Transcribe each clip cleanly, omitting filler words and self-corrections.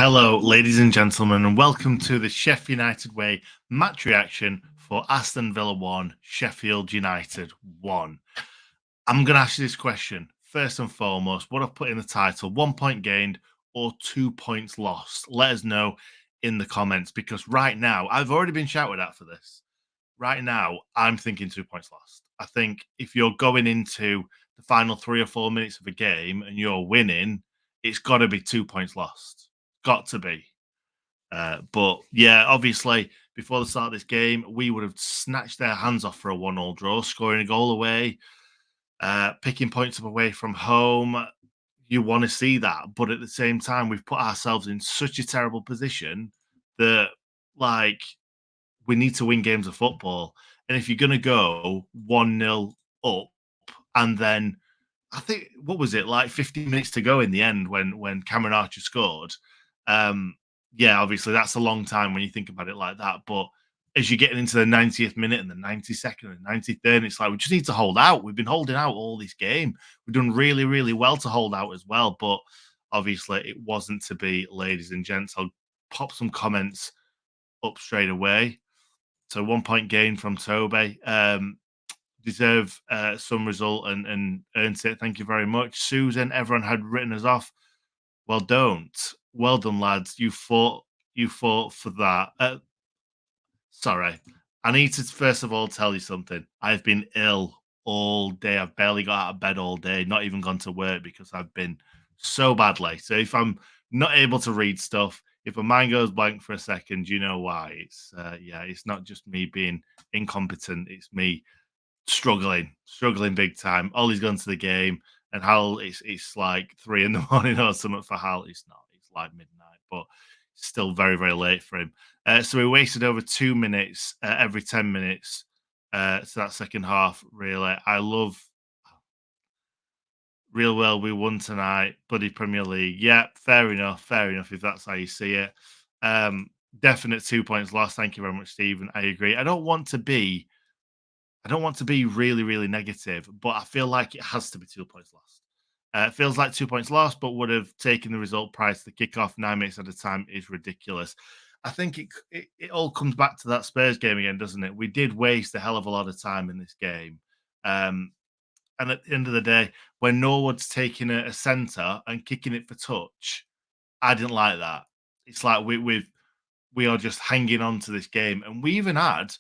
Hello, ladies and gentlemen, and welcome to the Sheffield United Way match reaction for Aston Villa 1, Sheffield United 1. I'm going to ask you this question. First and foremost, what I've put in the title, 1 point gained or 2 points lost? Let us know in the comments because right now, I've already been shouted at for this. Right now, I'm thinking 2 points lost. I think if you're going into the final 3 or 4 minutes of a game and you're winning, it's got to be 2 points lost. Got to be. But yeah, obviously, before the start of this game, we would have snatched their hands off for a 1-1 draw, scoring a goal away, picking points up away from home. You want to see that. But at the same time, we've put ourselves in such a terrible position that, like, we need to win games of football. And if you're going to go 1-0 up and then I think what was it like 15 minutes to go in the end when Cameron Archer scored. Yeah, obviously that's a long time when you think about it like that. But as you're getting into the 90th minute and the 92nd and 93rd, it's like we just need to hold out. We've been holding out all this game. We've done really, really well to hold out as well. But obviously it wasn't to be, ladies and gents. I'll pop some comments up straight away. So 1 point gain from Toby. Deserve some result and earned it. Thank you very much. Susan, everyone had written us off. Well, don't. Well done, lads. You fought for that. Sorry. I need to first of all tell you something. I've been ill all day. I've barely got out of bed all day, not even gone to work because I've been so badly. So if I'm not able to read stuff, if my mind goes blank for a second, you know why. It's not just me being incompetent. It's me struggling big time. Ollie's gone to the game, and Hal, it's like 3 in the morning or something for Hal. It's not. It's like midnight, but it's still very, very late for him. So we wasted over 2 minutes every 10 minutes. So that second half, really. I love real well. We won tonight, bloody Premier League. Yeah, fair enough. Fair enough if that's how you see it. Definite 2 points lost. Thank you very much, Stephen. I agree. I don't want to be really, really negative, but I feel like it has to be 2 points lost. It feels like 2 points lost, but would have taken the result prior to the kickoff 9 minutes at a time is ridiculous. I think it all comes back to that Spurs game again, doesn't it? We did waste a hell of a lot of time in this game. And at the end of the day, when Norwood's taking a centre and kicking it for touch, I didn't like that. It's like we are just hanging on to this game. And we even had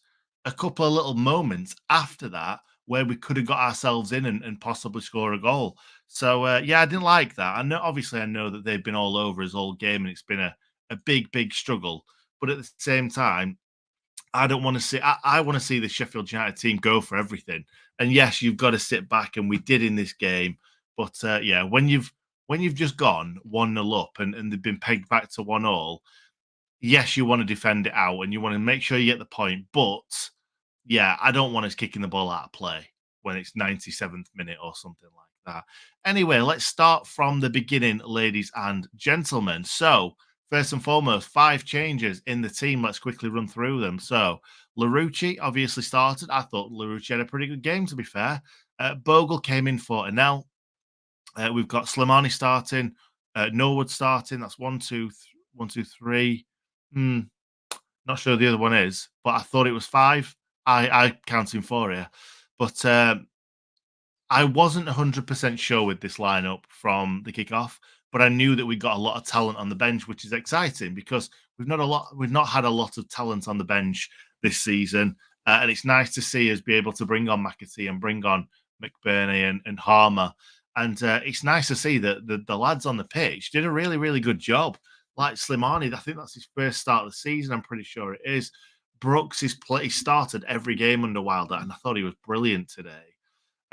a couple of little moments after that where we could have got ourselves in and possibly score a goal. So, yeah, I didn't like that. I know that they've been all over us all game and it's been a big, big struggle. But at the same time, I don't want to see, I want to see the Sheffield United team go for everything. And yes, you've got to sit back, and we did in this game. But yeah, when you've just gone 1-0 up and they've been pegged back to 1-1, yes, you want to defend it out and you want to make sure you get the point. But yeah, I don't want us kicking the ball out of play when it's 97th minute or something like that. Anyway, let's start from the beginning, ladies and gentlemen. So, first and foremost, 5 changes in the team. Let's quickly run through them. So, Larouci obviously started. I thought Larouci had a pretty good game, to be fair. Bogle came in for Anel. We've got Slimani starting, Norwood starting. That's 1, 2, 3. Not sure the other one is, but I thought it was 5. I count him 4 here. But I wasn't 100% sure with this lineup from the kickoff, but I knew that we got a lot of talent on the bench, which is exciting because we've not had a lot of talent on the bench this season. And it's nice to see us be able to bring on McAtee and bring on McBurney and Harmer. And it's nice to see that the lads on the pitch did a really, really good job. Like Slimani, I think that's his first start of the season. I'm pretty sure it is. Brooks, he started every game under Wilder, and I thought he was brilliant today.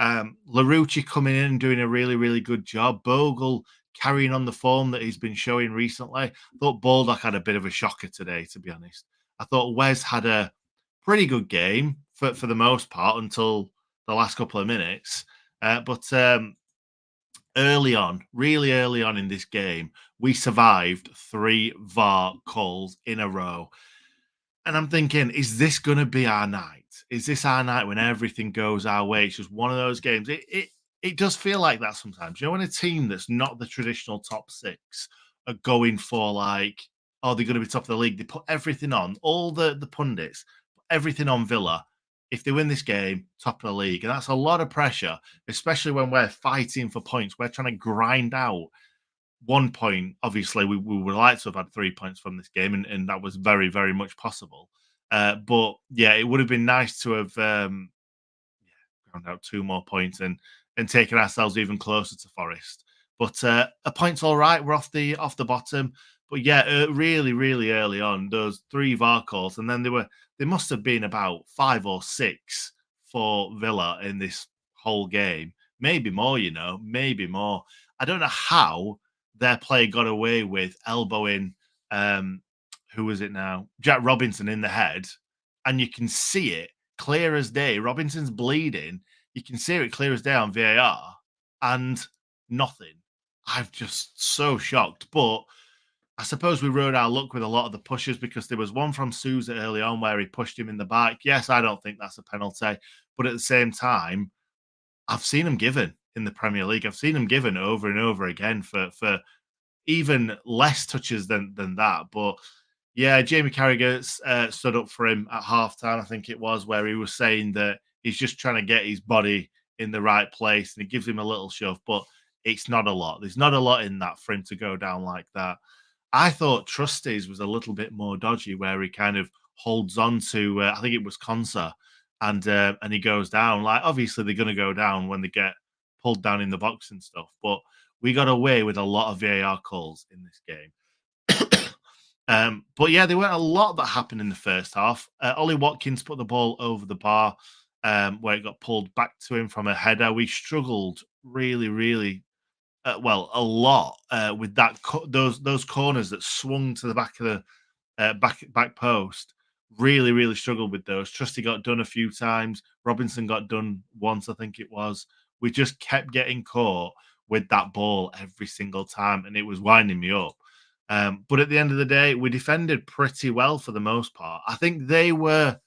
Larouci coming in and doing a really, really good job. Bogle carrying on the form that he's been showing recently. I thought Baldock had a bit of a shocker today, to be honest. I thought Wes had a pretty good game for the most part until the last couple of minutes. But early on, really early on in this game, we survived 3 VAR calls in a row. And I'm thinking, is this going to be our night? Is this our night when everything goes our way? It's just one of those games. It does feel like that sometimes. You know, when a team that's not the traditional top 6 are going for like, oh, they're going to be top of the league. They put everything on, all the pundits, everything on Villa. If they win this game, top of the league. And that's a lot of pressure, especially when we're fighting for points. We're trying to grind out 1 point. Obviously, we would like to have had 3 points from this game, and that was very, very much possible. But yeah, it would have been nice to have ground out 2 more points and taken ourselves even closer to Forest. But a point's all right. We're off the bottom. But yeah, really, really early on, those three VAR calls, and then there must have been about 5 or 6 for Villa in this whole game, maybe more. Maybe more. I don't know how their player got away with elbowing. Um, who was it now? Jack Robinson in the head, and you can see it clear as day. Robinson's bleeding. You can see it clear as day on VAR, and nothing. I'm just so shocked. But I suppose we rode our luck with a lot of the pushes because there was one from Souza early on where he pushed him in the back. Yes, I don't think that's a penalty, but at the same time, I've seen him given in the Premier League. I've seen him given over and over again for even less touches than that. But yeah, Jamie Carragher stood up for him at halftime, I think it was, where he was saying that he's just trying to get his body in the right place and he gives him a little shove, but it's not a lot. There's not a lot in that for him to go down like that. I thought Trusty's was a little bit more dodgy, where he kind of holds on to, I think it was Consa, and he goes down. Like obviously they're going to go down when they get pulled down in the box and stuff, but we got away with a lot of VAR calls in this game. But yeah, there weren't a lot that happened in the first half. Ollie Watkins put the ball over the bar, where it got pulled back to him from a header. We struggled really, really well a lot with those corners that swung to the back of the back post. Really, really struggled with those. Trusty got done a few times. Robinson got done once, I think it was. We just kept getting caught with that ball every single time, and it was winding me up. But at the end of the day, we defended pretty well for the most part. I think they were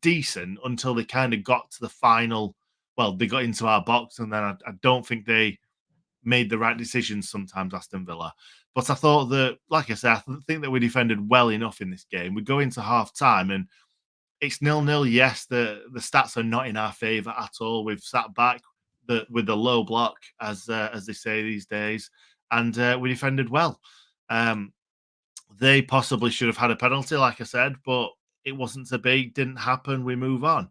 decent until they kind of got to the final. Well, they got into our box, and then I don't think they made the right decisions sometimes, Aston Villa. But I thought that, like I said, think that we defended well enough in this game. We go into half time and it's 0-0. Yes, the stats are not in our favour at all. We've sat back with the low block, as they say these days, and we defended well. Um, they possibly should have had a penalty, like I said, but it wasn't to be. Didn't happen. We move on.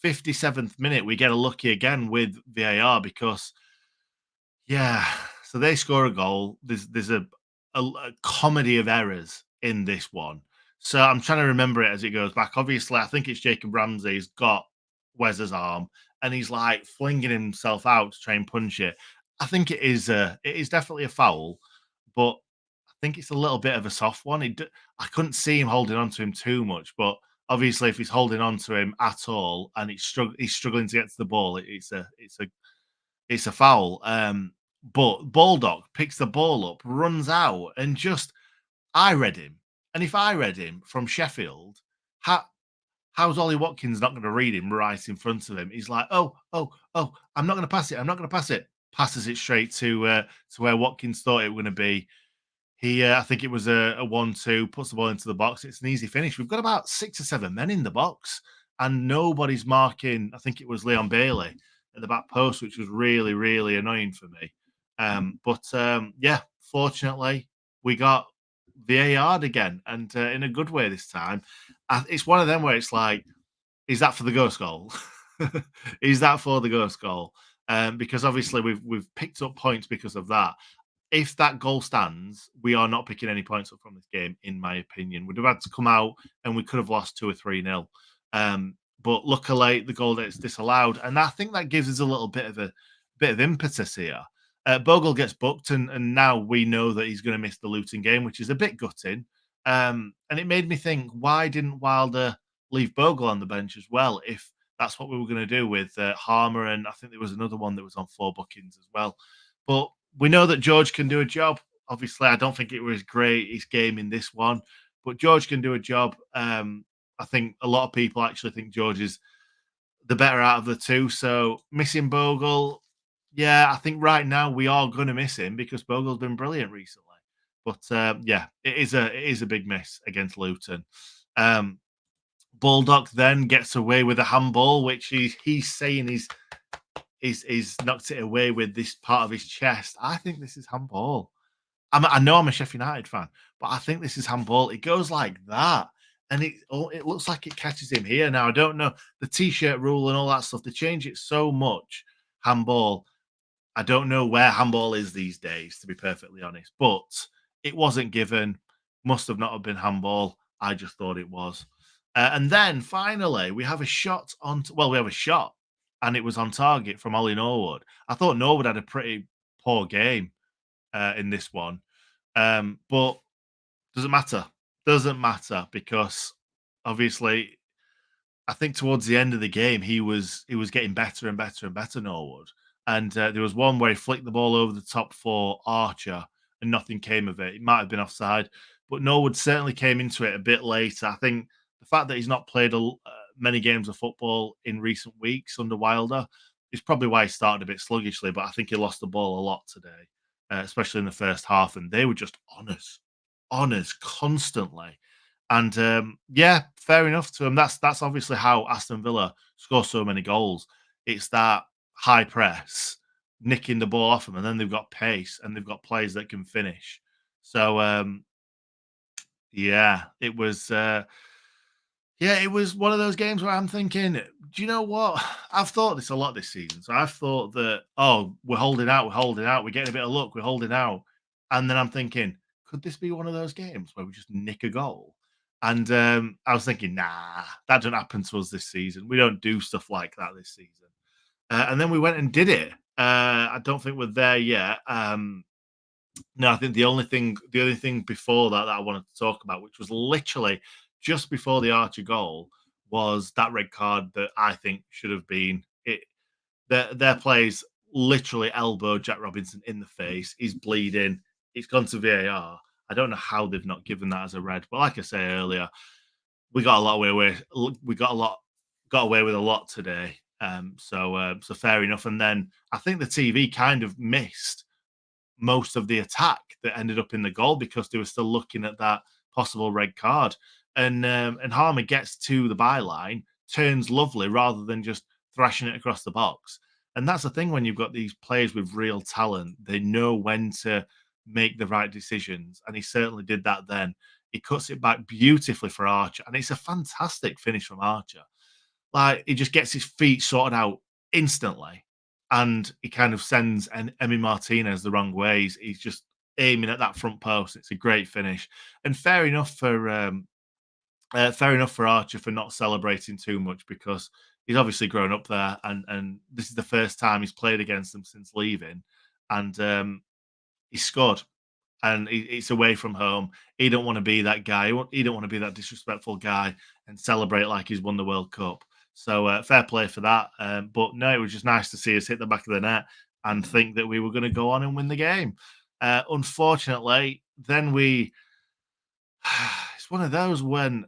57th minute, we get a lucky again with VAR because yeah. So they score a goal. There's a comedy of errors in this one. So I'm trying to remember it as it goes back. Obviously, I think it's Jacob Ramsey's got Wes's arm and he's like flinging himself out to try and punch it. I think it is definitely a foul, but I think it's a little bit of a soft one. I couldn't see him holding on to him too much, but obviously, if he's holding on to him at all and he's struggling to get to the ball, it's a foul. But Baldock picks the ball up, runs out, and just I read him. And if I read him from Sheffield, how how's Ollie Watkins not going to read him right in front of him? He's like, oh, oh, oh, I'm not going to pass it. I'm not going to pass it. Passes it straight to where Watkins thought it was going to be. I think it was a 1-2, puts the ball into the box. It's an easy finish. We've got about 6 or 7 men in the box, and nobody's marking. I think it was Leon Bailey at the back post, which was really, really annoying for me. But yeah, fortunately, we got VAR'd again, and in a good way this time. It's one of them where it's like, is that for the ghost goal? Is that for the ghost goal? Because obviously we've picked up points because of that. If that goal stands, we are not picking any points up from this game, in my opinion. We'd have had to come out and we could have lost 2 or 3-0. But luckily, the goal that's disallowed, and I think that gives us a little bit of impetus here. Bogle gets booked, and now we know that he's going to miss the Luton game, which is a bit gutting. And it made me think, why didn't Wilder leave Bogle on the bench as well? If that's what we were going to do with Harmer, and I think there was another one that was on 4 bookings as well. But we know that George can do a job. Obviously, I don't think it was his game in this one, but George can do a job. I think a lot of people actually think George is the better out of the two. So missing Bogle, yeah, I think right now we are going to miss him because Bogle's been brilliant recently. But yeah, it is a big miss against Luton. Um, Baldock then gets away with a handball, which he's saying he's knocked it away with this part of his chest. I think this is handball. I know I'm a Sheffield United fan, but I think this is handball. It goes like that, and it looks like it catches him here. Now I don't know the t-shirt rule and all that stuff. They change it so much. Handball. I don't know where handball is these days, to be perfectly honest. But it wasn't given. Must have not have been handball. I just thought it was. And then finally, we have a shot on. Well, we have a shot, and it was on target from Ollie Norwood. I thought Norwood had a pretty poor game in this one. But doesn't matter. Doesn't matter because obviously I think towards the end of the game he was getting better and better and better, Norwood. And there was one where he flicked the ball over the top for Archer and nothing came of it. It might have been offside, but Norwood certainly came into it a bit later. I think the fact that he's not played many games of football in recent weeks under Wilder is probably why he started a bit sluggishly. But I think he lost the ball a lot today, especially in the first half, and they were just on us constantly. And yeah, fair enough to him. That's obviously how Aston Villa score so many goals. It's that high press, nicking the ball off them, and then they've got pace and they've got players that can finish. So yeah, it was one of those games where I'm thinking, do you know what? I've thought this a lot this season. So I've thought that, oh, we're holding out, we're getting a bit of luck, we're holding out. And then I'm thinking, could this be one of those games where we just nick a goal? And I was thinking, nah, that doesn't happen to us this season. We don't do stuff like that this season. And then we went and did it. I don't think we're there yet. No, I think the only thing before that I wanted to talk about, which was literally just before the Archer goal, was that red card that I think should have been it. Their players literally elbowed Jack Robinson in the face. He's bleeding. It's gone to VAR. I don't know how they've not given that as a red, but like I say earlier, we got a lot away with. We got away with a lot today. So fair enough. And then I think the TV kind of missed most of the attack that ended up in the goal because they were still looking at that possible red card. And Harmer gets to the byline, turns lovely rather than just thrashing it across the box. And that's the thing when you've got these players with real talent, they know when to make the right decisions. And he certainly did that then. He cuts it back beautifully for Archer. And it's a fantastic finish from Archer. Like he just gets his feet sorted out instantly, and he kind of sends an Emi Martinez the wrong way. He's just aiming at that front post. It's a great finish, and fair enough for Archer for not celebrating too much because he's obviously grown up there, and this is the first time he's played against them since leaving, and he scored and it's away from home. He don't want to be that guy. He don't want to be that disrespectful guy and celebrate like he's won the World Cup. So fair play for that. But no, it was just nice to see us hit the back of the net and think that we were going to go on and win the game. Unfortunately, then we it's one of those when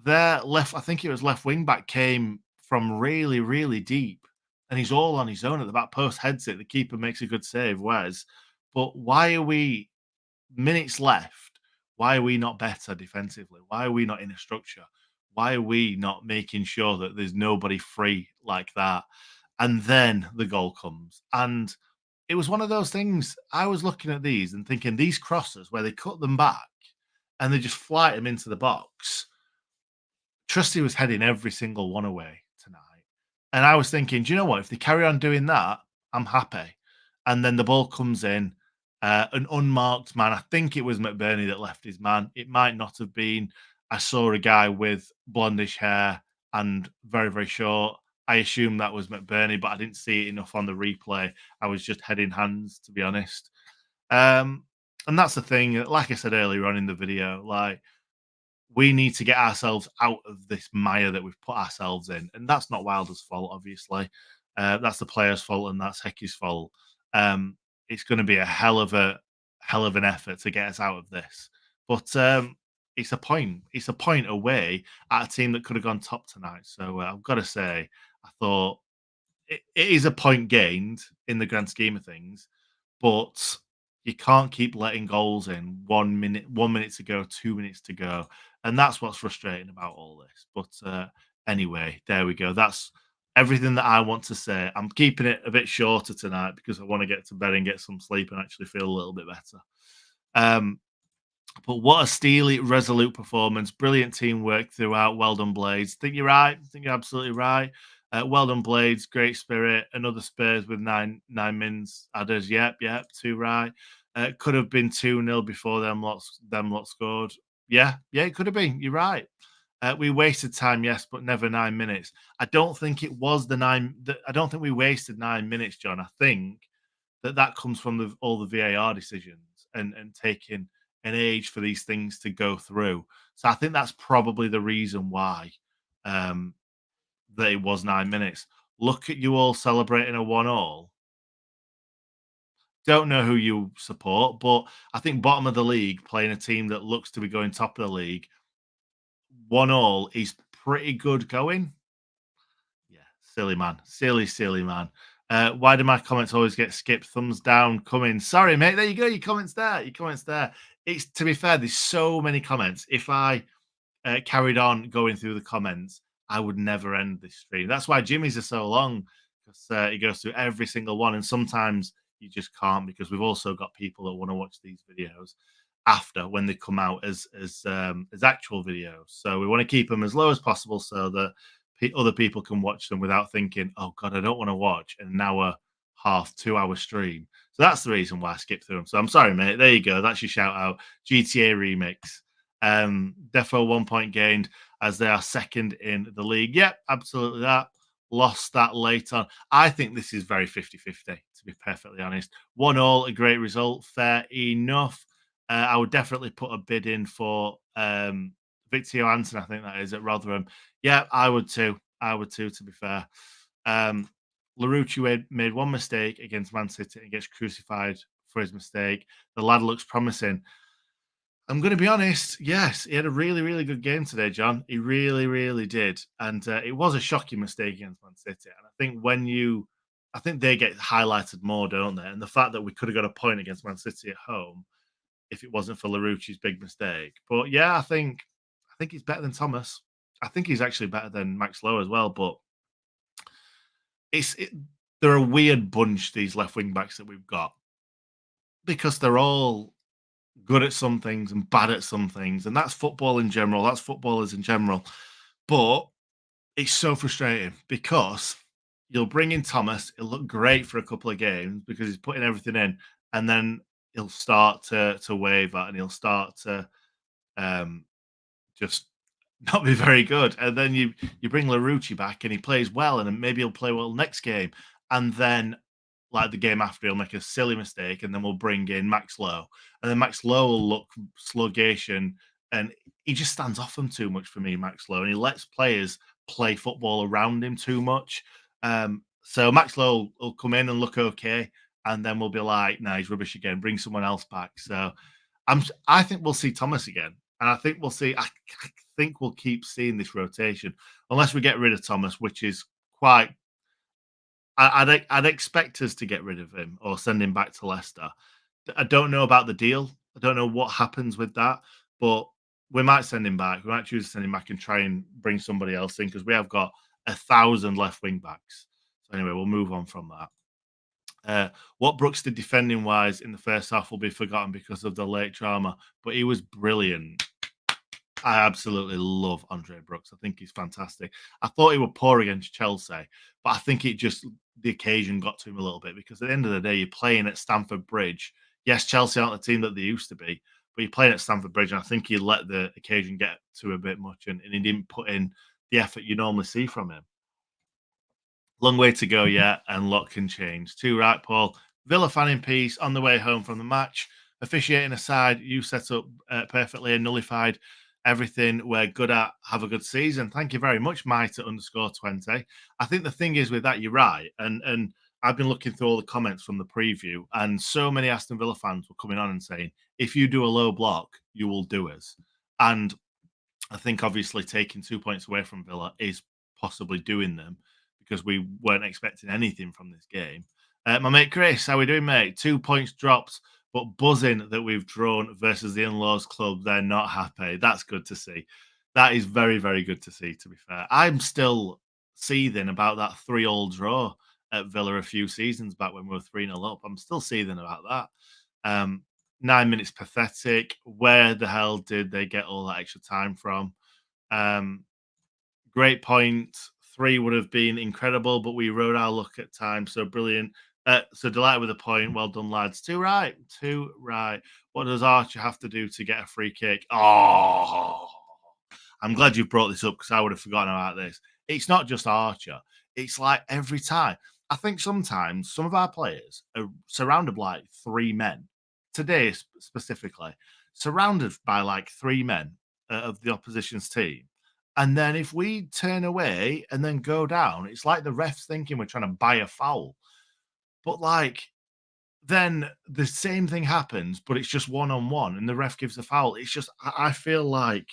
their left, I think it was left wing back, came from really, really deep, and he's all on his own at the back post, heads it. The keeper makes a good save, Wes. But why are we minutes left? Why are we not better defensively? Why are we not in a structure? Why are we not making sure that there's nobody free like that? And then the goal comes. And it was one of those things. I was looking at these and thinking these crosses where they cut them back and they just flight them into the box. Trusty was heading every single one away tonight. And I was thinking, do you know what? If they carry on doing that, I'm happy. And then the ball comes in, an unmarked man. I think it was McBurney that left his man. It might not have been. I saw a guy with blondish hair and very, very short. I assume that was McBurney, but I didn't see it enough on the replay. I was just head in hands, to be honest. And that's the thing. Like I said earlier on in the video, like we need to get ourselves out of this mire that we've put ourselves in. And that's not Wilder's fault, obviously. That's the player's fault and that's Hickey's fault. It's going to be a hell of an effort to get us out of this. But it's a point. It's a point away at a team that could have gone top tonight. So I've got to say, I thought it is a point gained in the grand scheme of things, but You can't keep letting goals in 1 minute to go, 2 minutes to go, and that's what's frustrating about all this. But anyway, there we go. That's everything that I want to say. I'm keeping it a bit shorter tonight because I want to get to bed and get some sleep and actually feel a little bit better. Um, but what a steely, resolute performance. Brilliant teamwork throughout. Well done, Blades. Think you're right. Think you're absolutely right. Well done, Blades. Great spirit. Another Spurs with nine mins adders. Yep. Two right. Could have been 2-0 before them lot scored. Yeah, it could have been. You're right. We wasted time, yes, but never 9 minutes. I don't think it was I don't think we wasted 9 minutes, John. I think that comes from all the VAR decisions and taking an age for these things to go through. So I think that's probably the reason why um, that it was 9 minutes. Look at you all celebrating a 1-all. Don't know who you support, but I think bottom of the league, playing a team that looks to be going top of the league, 1-all is pretty good going. Yeah, silly man. Silly man. Why do my comments always get skipped? Thumbs down coming. Sorry, mate. There you go. Your comments there. Your comments there. It's to be fair, there's so many comments. If I carried on going through the comments, I would never end this stream. That's why Jimmy's are so long because he goes through every single one, and sometimes you just can't because we've also got people that want to watch these videos after when they come out as actual videos. So we want to keep them as low as possible so that other people can watch them without thinking, "Oh God, I don't want to watch an hour, half, 2 hour stream." So that's the reason why I skipped through them. So I'm sorry, mate. There you go. That's your shout out. GTA remix. Defo 1 point gained as they are second in the league. Yep, absolutely that. Lost that late on. I think this is very 50-50, to be perfectly honest. 1-all, a great result. Fair enough. I would definitely put a bid in for Victor Johansson, I think that is, at Rotherham. Yeah, I would too. I would too, to be fair. Larouci made one mistake against Man City and gets crucified for his mistake. The lad looks promising. I'm going to be honest. Yes, he had a really, really good game today, John. He really, really did, and it was a shocking mistake against Man City. And I think they get highlighted more, don't they? And the fact that we could have got a point against Man City at home if it wasn't for Larouci's big mistake. But yeah, I think he's better than Thomas. I think he's actually better than Max Lowe as well. But it's it, they're a weird bunch, these left wing backs that we've got, because they're all good at some things and bad at some things, and that's football in general. That's footballers in general. But it's so frustrating because you'll bring in Thomas, it'll look great for a couple of games because he's putting everything in, and then he'll start to waver and he'll start to um, just not be very good. And then you bring Larouci back and he plays well, and then maybe he'll play well next game, and then like the game after, he'll make a silly mistake, and then we'll bring in Max Lowe, and then Max Lowe will look sluggish, and he just stands off them too much for me, Max Lowe, and he lets players play football around him too much. So Max Lowe will come in and look okay, and then we'll be like, "Nah, he's rubbish again. Bring someone else back." So I think we'll see Thomas again, and I think we'll see. I think we'll keep seeing this rotation unless we get rid of Thomas, which is quite I'd expect us to get rid of him or send him back to Leicester. I don't know about the deal. I don't know what happens with that, but we might send him back. We might choose to send him back and try and bring somebody else in because we have got 1,000 left wing backs. So anyway, we'll move on from that. What Brooks did defending wise in the first half will be forgotten because of the late drama, but he was brilliant. I absolutely love Andre Brooks. I think he's fantastic. I thought he was poor against Chelsea, but I think it just the occasion got to him a little bit because at the end of the day, you're playing at Stamford Bridge. Yes, Chelsea aren't the team that they used to be, but you're playing at Stamford Bridge, and I think he let the occasion get to a bit much, and he didn't put in the effort you normally see from him. Long way to go yet, and lot can change. Too right, Paul. Villa fan in peace on the way home from the match. Officiating aside, you set up perfectly and nullified everything we're good at. Have a good season. Thank you very much, Mitre _20. I think the thing is with that, you're right. And I've been looking through all the comments from the preview, and so many Aston Villa fans were coming on and saying, if you do a low block, you will do us. And I think obviously taking 2 points away from Villa is possibly doing them because we weren't expecting anything from this game. My mate Chris, how we doing, mate? 2 points dropped but buzzing that we've drawn versus the in-laws club. They're not happy. That's good to see. That is very, very good to see, to be fair. I'm still seething about that 3-all draw at Villa a few seasons back when we were 3-0 up. I'm still seething about that. 9 minutes pathetic. Where the hell did they get all that extra time from? Um, Great point. 3 would have been incredible, but we rode our luck at times. So brilliant. So delighted with the point. Well done, lads. Too right. Too right. What does Archer have to do to get a free kick? Oh, I'm glad you brought this up because I would have forgotten about this. It's not just Archer. It's like every time. I think sometimes some of our players are surrounded by like 3 men. Today, specifically, surrounded by like 3 men of the opposition's team. And then if we turn away and then go down, it's like the ref's thinking we're trying to buy a foul. But like then the same thing happens, but it's just one on one, and the ref gives a foul. It's just I feel like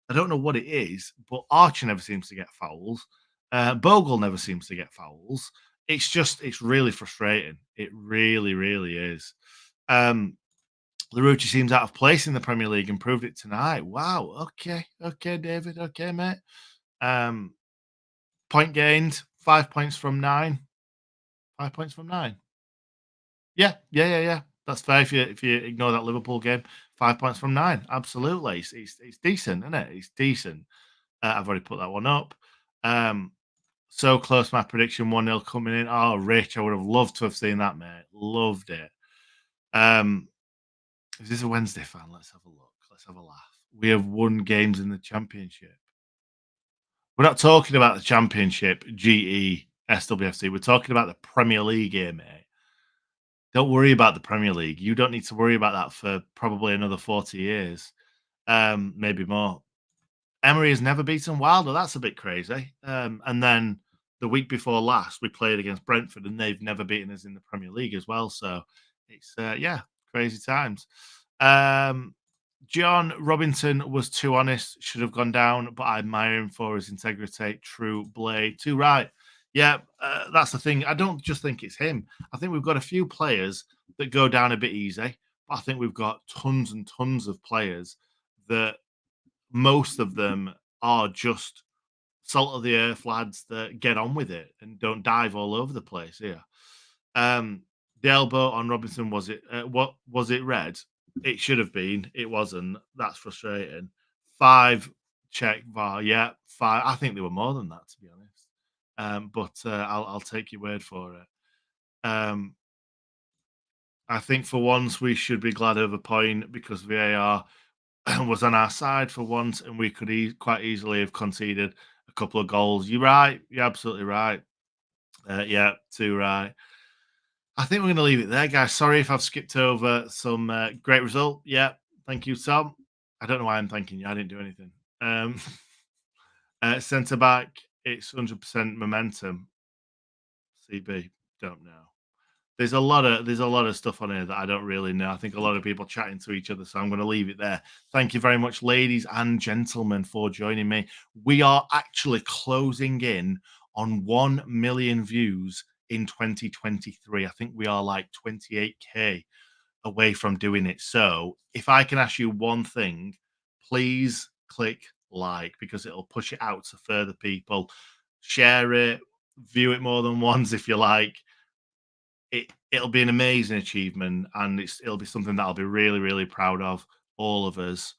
I don't know what it is, but Archer never seems to get fouls. Bogle never seems to get fouls. It's really frustrating. It really, really is. Um, Larouci seems out of place in the Premier League and proved it tonight. Wow. Okay. Okay, David. Okay, mate. Um, Point gained, 5 points from 9. 5 points from 9. Yeah, yeah, yeah, yeah. That's fair if you ignore that Liverpool game. 5 points from 9. Absolutely. It's decent, isn't it? It's decent. I've already put that one up. So close, my prediction 1-0 coming in. Oh, Rich, I would have loved to have seen that, mate. Loved it. Is this a Wednesday fan? Let's have a look. Let's have a laugh. We have won games in the championship. We're not talking about the championship, GE, SWFC. We're talking about the Premier League here, mate. Don't worry about the Premier League. You don't need to worry about that for probably another 40 years, maybe more. Emery has never beaten Wilder. That's a bit crazy. And then the week before last, we played against Brentford, and they've never beaten us in the Premier League as well. So it's yeah, crazy times. John Robinson was too honest, should have gone down, but I admire him for his integrity. True blade. Too right. Yeah, that's the thing. I don't just think it's him. I think we've got a few players that go down a bit easy, but I think we've got tons and tons of players that most of them are just salt of the earth lads that get on with it and don't dive all over the place here. Um, the elbow on Robinson, was it what was it red? It should have been. It wasn't. That's frustrating. 5 check VAR. Yeah, 5. I think there were more than that, to be honest. But I'll take your word for it. I think for once we should be glad of a point because VAR was on our side for once, and we could quite easily have conceded a couple of goals. You're right. You're absolutely right. Yeah, too right. I think we're going to leave it there, guys. Sorry if I've skipped over some great result. Yeah, thank you, Tom. I don't know why I'm thanking you. I didn't do anything. Um, Centre back, it's 100% momentum. CB, don't know. There's a lot of stuff on here that I don't really know. I think a lot of people chatting to each other, so I'm going to leave it there. Thank you very much, ladies and gentlemen, for joining me. We are actually closing in on 1 million views in 2023. I think we are like 28k away from doing it. So, if I can ask you one thing, please click like because it'll push it out to further people. Share it, view it more than once if you like. It'll be an amazing achievement, and it'll be something that I'll be really, really proud of, all of us.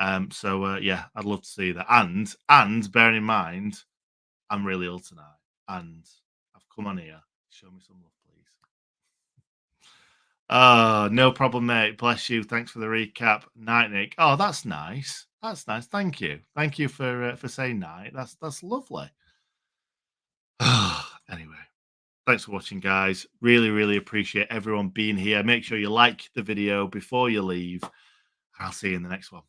Yeah, I'd love to see that. And bearing in mind, I'm really ill tonight, and I've come on here. Show me some love, please. Oh, no problem, mate. Bless you. Thanks for the recap. Night, Nick. Oh, that's nice. That's nice. Thank you. Thank you for saying night. That's lovely. Anyway. Thanks for watching, guys. Really, really appreciate everyone being here. Make sure you like the video before you leave. I'll see you in the next one.